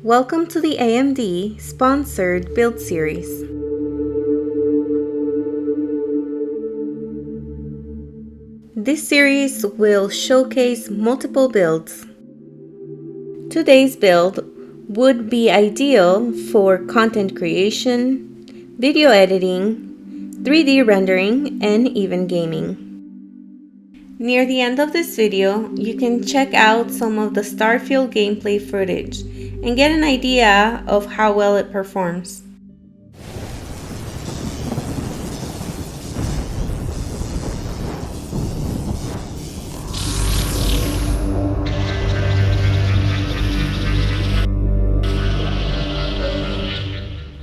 Welcome to the AMD sponsored build series. This series will showcase multiple builds. Today's build would be ideal for content creation, video editing, 3D rendering, and even gaming. Near the end of this video, you can check out some of the Starfield gameplay footage and get an idea of how well it performs.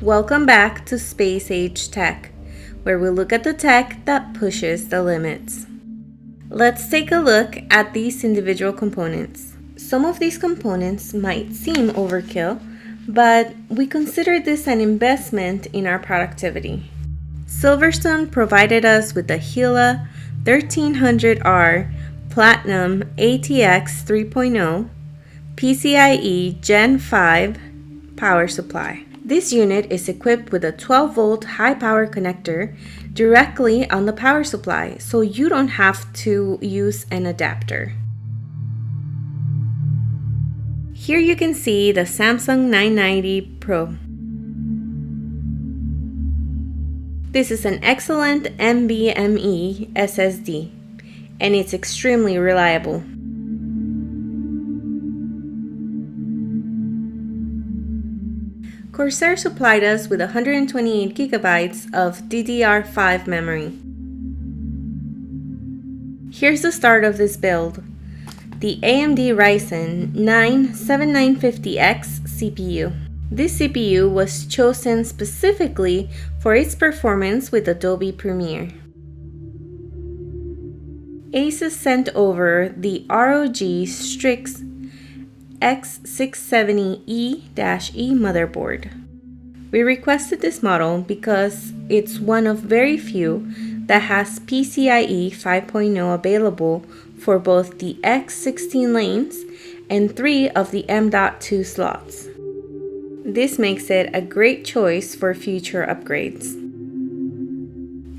Welcome back to Space Age Tech, where we look at the tech that pushes the limits. Let's take a look at these individual components. Some of these components might seem overkill, but we consider this an investment in our productivity. Silverstone provided us with the Gila 1300R Platinum ATX 3.0 PCIe Gen 5 power supply. This unit is equipped with a 12-volt high-power connector directly on the power supply, so you don't have to use an adapter. Here you can see the Samsung 990 Pro. This is an excellent NVMe SSD, and it's extremely reliable. Corsair supplied us with 128 gigabytes of DDR5 memory. Here's the start of this build. The AMD Ryzen 9 7950X CPU. This CPU was chosen specifically for its performance with Adobe Premiere. Asus sent over the ROG Strix X670E-E motherboard. We requested this model because it's one of very few that has PCIe 5.0 available for both the X16 lanes and 3 of the M.2 slots. This makes it a great choice for future upgrades.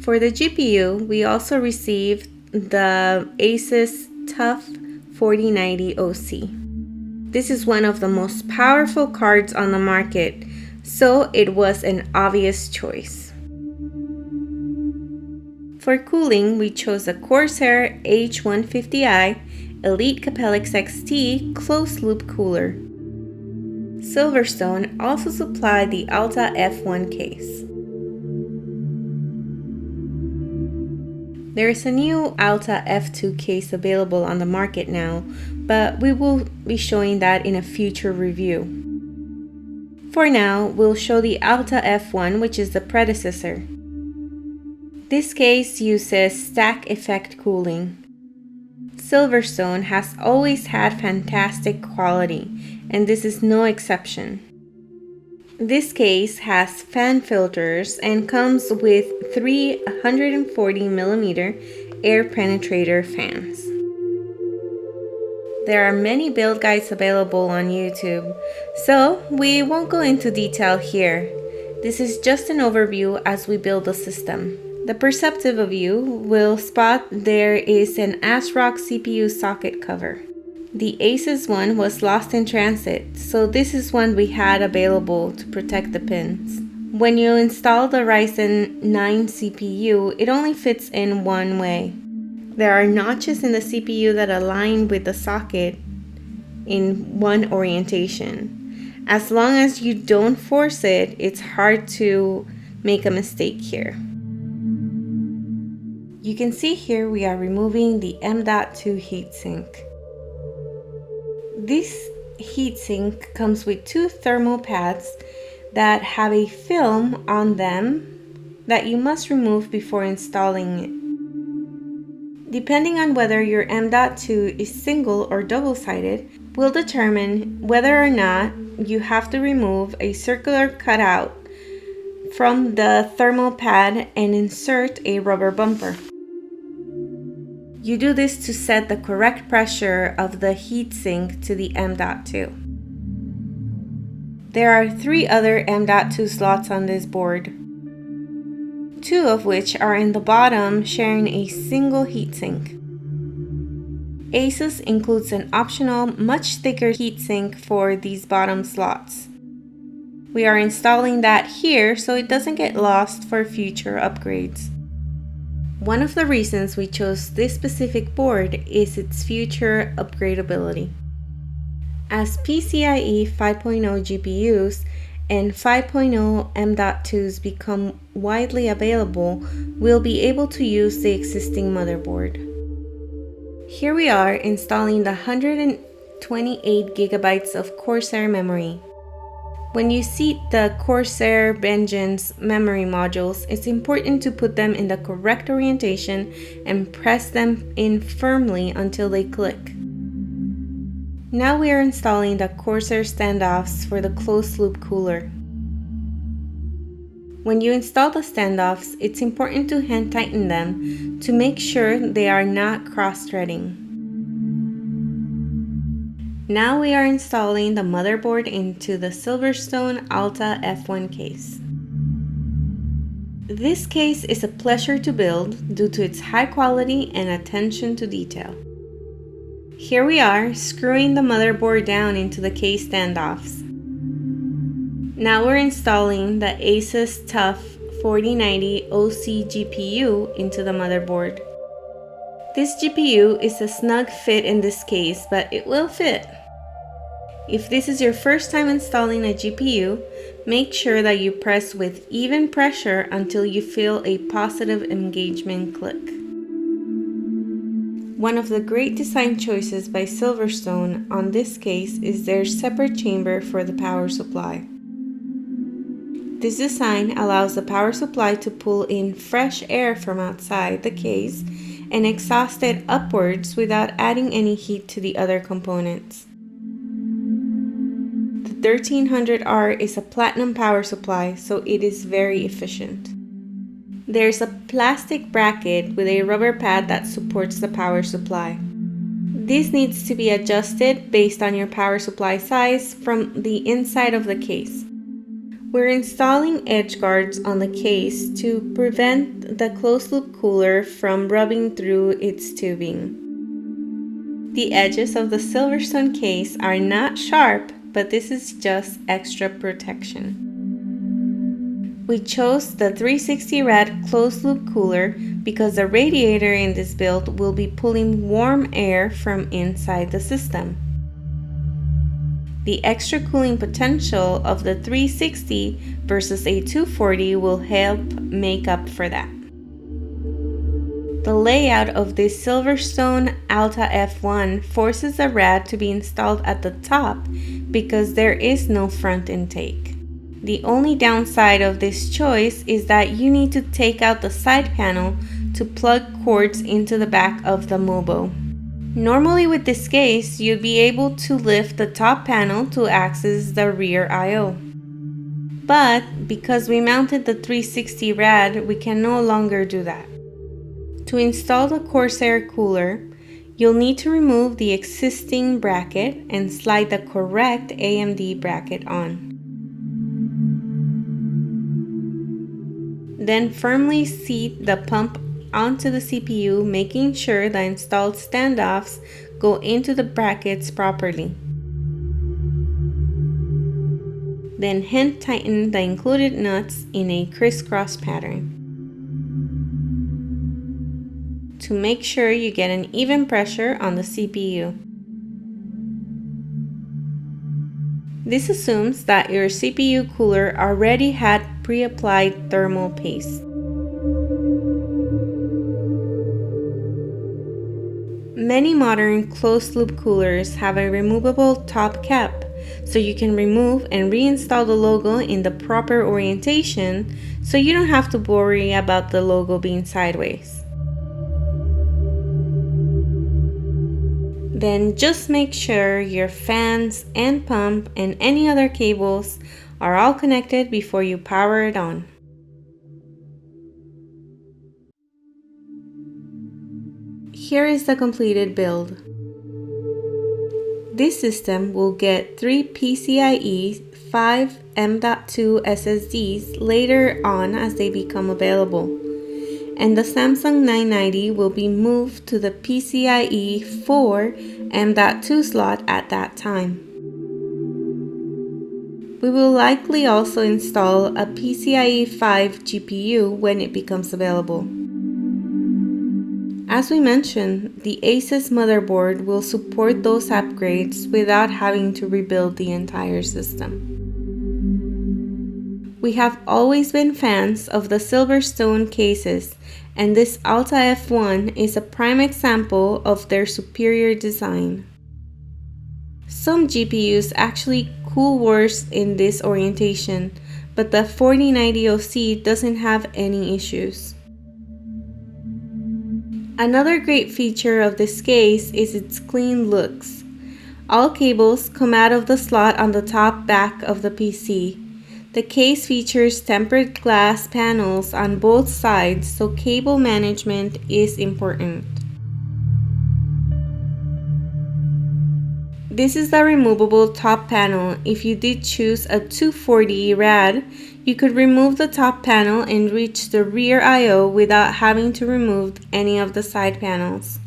For the GPU, we also received the Asus Tuf 4090 OC. This is one of the most powerful cards on the market, so it was an obvious choice. For cooling, we chose a Corsair H150i Elite Capellix XT closed-loop cooler. Silverstone also supplied the Alta F1 case. There is a new Alta F2 case available on the market now, but we will be showing that in a future review. For now, we'll show the Alta F1, which is the predecessor. This case uses stack effect cooling. Silverstone has always had fantastic quality, and this is no exception. This case has fan filters and comes with 3 140mm air penetrator fans. There are many build guides available on YouTube, so we won't go into detail here. This is just an overview as we build the system. The perceptive of you will spot there is an ASRock CPU socket cover. The Asus one was lost in transit, so this is one we had available to protect the pins. When you install the Ryzen 9 CPU, it only fits in one way. There are notches in the CPU that align with the socket in one orientation. As long as you don't force it, it's hard to make a mistake here. You can see here we are removing the M.2 heatsink. This heatsink comes with 2 thermal pads that have a film on them that you must remove before installing it. Depending on whether your M.2 is single or double-sided, will determine whether or not you have to remove a circular cutout from the thermal pad and insert a rubber bumper. You do this to set the correct pressure of the heatsink to the M.2. There are 3 other M.2 slots on this board, 2 of which are in the bottom sharing a single heatsink. Asus includes an optional, much thicker heatsink for these bottom slots. We are installing that here so it doesn't get lost for future upgrades. One of the reasons we chose this specific board is its future upgradability. As PCIe 5.0 GPUs and 5.0 M.2s become widely available, we'll be able to use the existing motherboard. Here we are installing the 128 gigabytes of Corsair memory. When you seat the Corsair Vengeance memory modules, it's important to put them in the correct orientation and press them in firmly until they click. Now we are installing the Corsair standoffs for the closed-loop cooler. When you install the standoffs, it's important to hand tighten them to make sure they are not cross-threading. Now we are installing the motherboard into the Silverstone Alta F1 case. This case is a pleasure to build due to its high quality and attention to detail. Here we are screwing the motherboard down into the case standoffs. Now we're installing the Asus Tuf 4090 OC GPU into the motherboard. This GPU is a snug fit in this case, but it will fit. If this is your first time installing a GPU, make sure that you press with even pressure until you feel a positive engagement click. One of the great design choices by Silverstone on this case is their separate chamber for the power supply. This design allows the power supply to pull in fresh air from outside the case and exhaust it upwards without adding any heat to the other components. The 1300R is a platinum power supply, so it is very efficient. There's a plastic bracket with a rubber pad that supports the power supply. This needs to be adjusted based on your power supply size from the inside of the case. We're installing edge guards on the case to prevent the closed-loop cooler from rubbing through its tubing. The edges of the Silverstone case are not sharp, but this is just extra protection. We chose the 360 rad closed-loop cooler because the radiator in this build will be pulling warm air from inside the system. The extra cooling potential of the 360 versus a 240 will help make up for that. The layout of this Silverstone Alta F1 forces the rad to be installed at the top because there is no front intake. The only downside of this choice is that you need to take out the side panel to plug cords into the back of the Mobo. Normally with this case, you'd be able to lift the top panel to access the rear I/O. But because we mounted the 360 rad, we can no longer do that. To install the Corsair cooler, you'll need to remove the existing bracket and slide the correct AMD bracket on. Then firmly seat the pump onto the CPU, making sure the installed standoffs go into the brackets properly. Then hand tighten the included nuts in a crisscross pattern to make sure you get an even pressure on the CPU. This assumes that your CPU cooler already had pre-applied thermal paste. Many modern closed-loop coolers have a removable top cap, so you can remove and reinstall the logo in the proper orientation so you don't have to worry about the logo being sideways. Then just make sure your fans and pump and any other cables are all connected before you power it on. Here is the completed build. This system will get 3 PCIe 5 M.2 SSDs later on as they become available, and the Samsung 990 will be moved to the PCIe 4 M.2 slot at that time. We will likely also install a PCIe 5 GPU when it becomes available. As we mentioned, the Asus motherboard will support those upgrades without having to rebuild the entire system. We have always been fans of the Silverstone cases, and this Alta F1 is a prime example of their superior design. Some GPUs actually cool worse in this orientation, but the 4090OC doesn't have any issues. Another great feature of this case is its clean looks. All cables come out of the slot on the top back of the PC. The case features tempered glass panels on both sides, so cable management is important. This is the removable top panel. If you did choose a 240 rad, you could remove the top panel and reach the rear I/O without having to remove any of the side panels.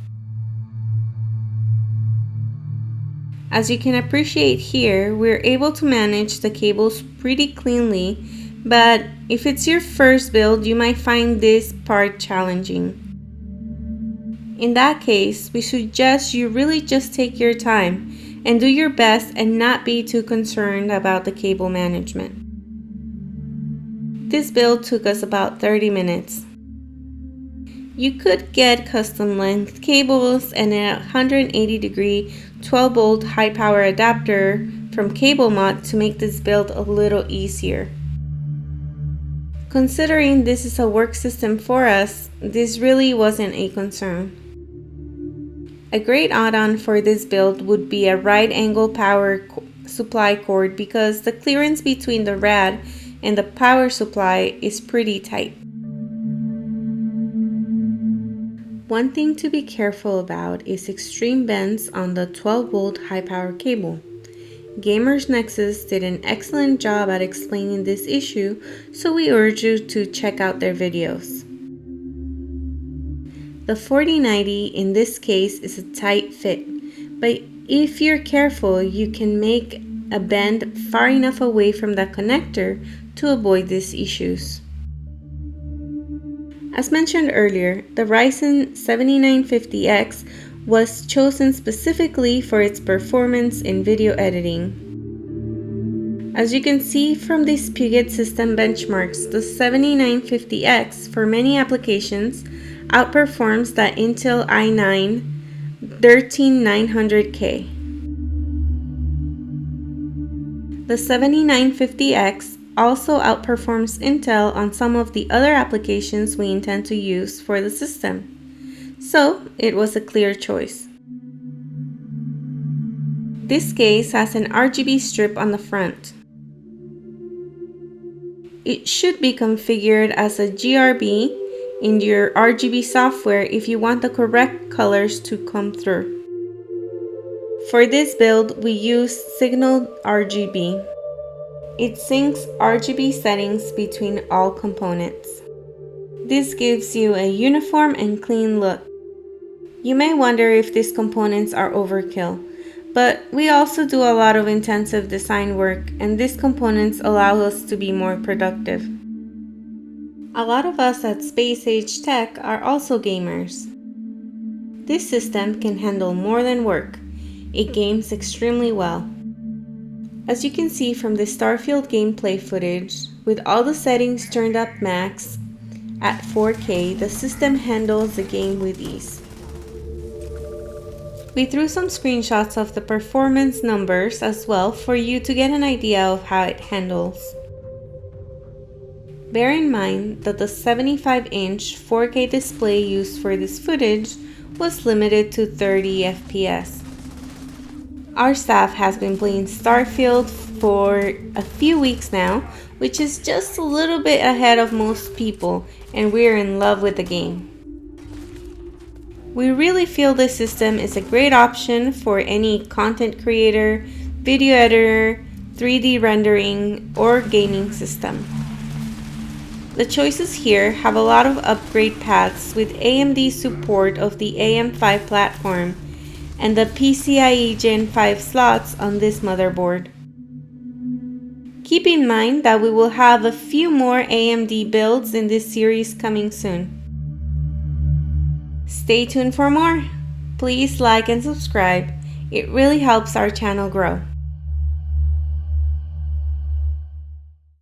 As you can appreciate here, we're able to manage the cables pretty cleanly, but if it's your first build, you might find this part challenging. In that case, we suggest you really just take your time and do your best and not be too concerned about the cable management. This build took us about 30 minutes. You could get custom length cables and a 180-degree 12-volt high power adapter from CableMod to make this build a little easier. Considering this is a work system for us, this really wasn't a concern. A great add-on for this build would be a right angle power supply cord because the clearance between the rad and the power supply is pretty tight. One thing to be careful about is extreme bends on the 12-volt high power cable. Gamers Nexus did an excellent job at explaining this issue, so we urge you to check out their videos. The 4090 in this case is a tight fit, but if you're careful, you can make a bend far enough away from the connector to avoid these issues. As mentioned earlier, the Ryzen 7950X was chosen specifically for its performance in video editing. As you can see from these Puget system benchmarks, the 7950X for many applications outperforms the Intel i9 13900K. The 7950X also outperforms Intel on some of the other applications we intend to use for the system, so it was a clear choice. This case has an RGB strip on the front. It should be configured as a GRB in your RGB software if you want the correct colors to come through. For this build, we use Signal RGB. It syncs RGB settings between all components. This gives you a uniform and clean look. You may wonder if these components are overkill, but we also do a lot of intensive design work, and these components allow us to be more productive. A lot of us at Space Age Tech are also gamers. This system can handle more than work. It games extremely well. As you can see from the Starfield gameplay footage, with all the settings turned up max at 4K, the system handles the game with ease. We threw some screenshots of the performance numbers as well for you to get an idea of how it handles. Bear in mind that the 75-inch 4K display used for this footage was limited to 30 FPS. Our staff has been playing Starfield for a few weeks now, which is just a little bit ahead of most people, and we're in love with the game. We really feel this system is a great option for any content creator, video editor, 3D rendering, or gaming system. The choices here have a lot of upgrade paths with AMD support of the AM5 platform and the PCIe Gen 5 slots on this motherboard. Keep in mind that we will have a few more AMD builds in this series coming soon. Stay tuned for more. Please like and subscribe. It really helps our channel grow.